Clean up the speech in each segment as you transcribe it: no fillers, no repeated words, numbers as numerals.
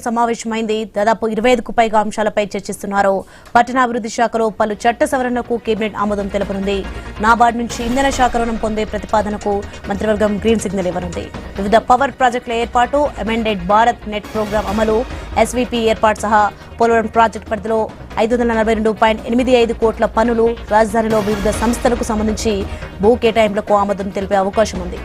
సమావేశమైంది. దాదాపు 25కు పైగా అంశాలపై చర్చిస్తున్నారు. పట్టణాభివృద్ధి శాఖలో పలు చట్ట సవరణలకు కేబినెట్ ఆమోదం తెలుపనుంది. నాబార్డు నుంచి ఇంధన శాఖ రుణం పొందే ప్రతిపాదనకు మంత్రివర్గం గ్రీన్ సిగ్నల్ ఇవ్వనుంది. వివిధ పవర్ ప్రాజెక్టుల ఏర్పాటు, అమెండెడ్ భారత్ నెట్ ప్రోగ్రాం అమలు, ఎస్వీపీ ఏర్పాటు సహా పోలవరం ప్రాజెక్టు పరిధిలో 542.85 కోట్ల పనులు, రాజధానిలో వివిధ సంస్థలకు సంబంధించి భూ కేటాయింపులకు ఆమోదం తెలిపే అవకాశం ఉంది.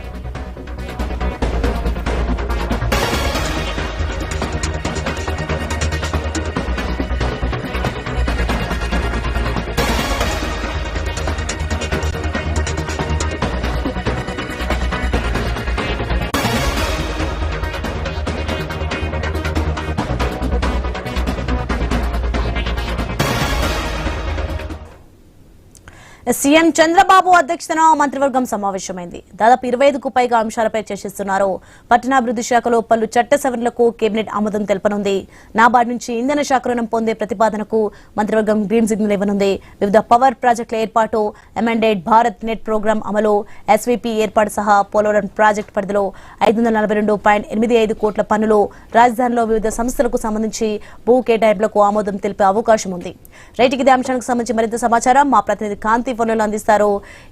సీఎం చంద్రబాబు అధ్యక్షతన మంత్రివర్గం సమావేశమైంది. దాదాపు 25కు పైగా అంశాలపై చర్చిస్తున్నారు. పట్టణాభివృద్ధి శాఖలో పలు చట్ట సవరణలకు కేబినెట్ ఆమోదం తెలపనుంది. నాబార్డు నుంచి ఇంధన శాఖ రుణం పొందే ప్రతిపాదనకు మంత్రివర్గం గ్రీన్ సిగ్నల్ ఇవ్వనుంది. వివిధ పవర్ ప్రాజెక్టుల ఏర్పాటు, అమెండెడ్ భారత్ నెట్ ప్రోగ్రాం అమలు, ఎస్వీపీ ఏర్పాటు సహా పోలవరం ప్రాజెక్టు పరిధిలో 542.85 కోట్ల పనులు, రాజధానిలో వివిధ సంస్థలకు సంబంధించి భూ కేటాయింపులకు ఆమోదం తెలిపే అవకాశం ఉంది. రైట్, ఇదే అంశానికి సంబంధించి మరింత సమాచారం మా ప్రతినిధి కాంతి ఫోన్లో అందిస్తారు.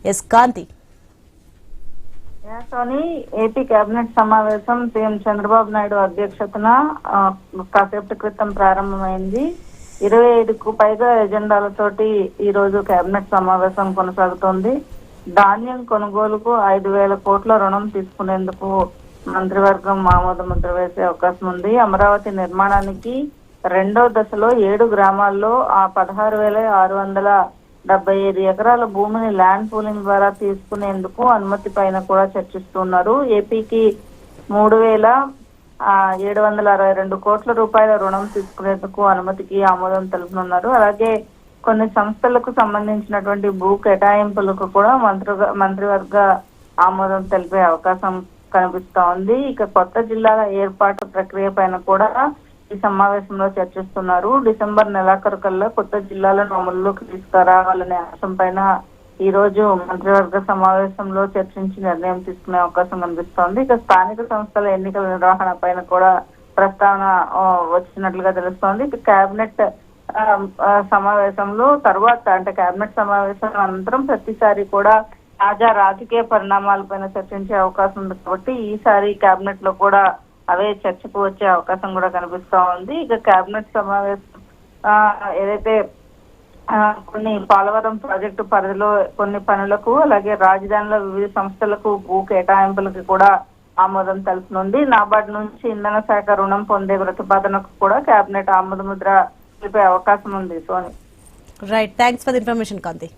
ఎస్ కాంతి. ఏపీ కేబినెట్ సమావేశం సీఎం చంద్రబాబు నాయుడు అధ్యక్షతన కాసేపటి క్రితం ప్రారంభమైంది. 25కు పైగా ఎజెండాలతోటి ఈ రోజు కేబినెట్ సమావేశం కొనసాగుతోంది. ధాన్యం కొనుగోలుకు 5,000 కోట్ల రుణం తీసుకునేందుకు మంత్రివర్గం ఆమోద ముద్ర వేసే అవకాశం ఉంది. అమరావతి నిర్మాణానికి రెండో దశలో 7 గ్రామాల్లో 16,675 ఎకరాల భూమిని ల్యాండ్ పూలింగ్ ద్వారా తీసుకునేందుకు అనుమతి పైన కూడా చర్చిస్తున్నారు. ఏపీకి 3,762 కోట్ల రూపాయల రుణం తీసుకునేందుకు అనుమతికి ఆమోదం తెలుపనున్నారు. అలాగే కొన్ని సంస్థలకు సంబంధించినటువంటి భూ కేటాయింపులకు కూడా మంత్రివర్గ ఆమోదం తెలిపే అవకాశం కనిపిస్తా ఉంది. ఇక కొత్త జిల్లాల ఏర్పాటు ప్రక్రియ పైన కూడా ఈ సమావేశంలో చర్చిస్తున్నారు. డిసెంబర్ నెలాఖరు కల్లా కొత్త జిల్లాలను అమలులోకి తీసుకురావాలనే అంశం పైన ఈ రోజు మంత్రివర్గ సమావేశంలో చర్చించి నిర్ణయం తీసుకునే అవకాశం కనిపిస్తోంది. ఇక స్థానిక సంస్థల ఎన్నికల నిర్వహణ పైన కూడా ప్రస్తావన వచ్చినట్లుగా తెలుస్తోంది. ఇక కేబినెట్ సమావేశంలో తర్వాత అంటే కేబినెట్ సమావేశం అనంతరం ప్రతిసారి కూడా తాజా రాజకీయ పరిణామాలపైన చర్చించే అవకాశం ఉంది. కాబట్టి ఈసారి కేబినెట్ లో కూడా అవే చర్చకు వచ్చే అవకాశం కూడా కనిపిస్తా ఉంది. ఇక కేబినెట్ సమావేశం ఏదైతే కొన్ని పోలవరం ప్రాజెక్టు పరిధిలో కొన్ని పనులకు, అలాగే రాజధానిలో వివిధ సంస్థలకు భూ కేటాయింపులకు కూడా ఆమోదం తెలుపనుంది. నాబార్డు నుంచి ఇంధన శాఖ రుణం పొందే ప్రతిపాదనకు కూడా కేబినెట్ ఆమోద ముద్ర తెలిపే అవకాశం ఉంది. Soni. Right, thanks for the information Kanthi.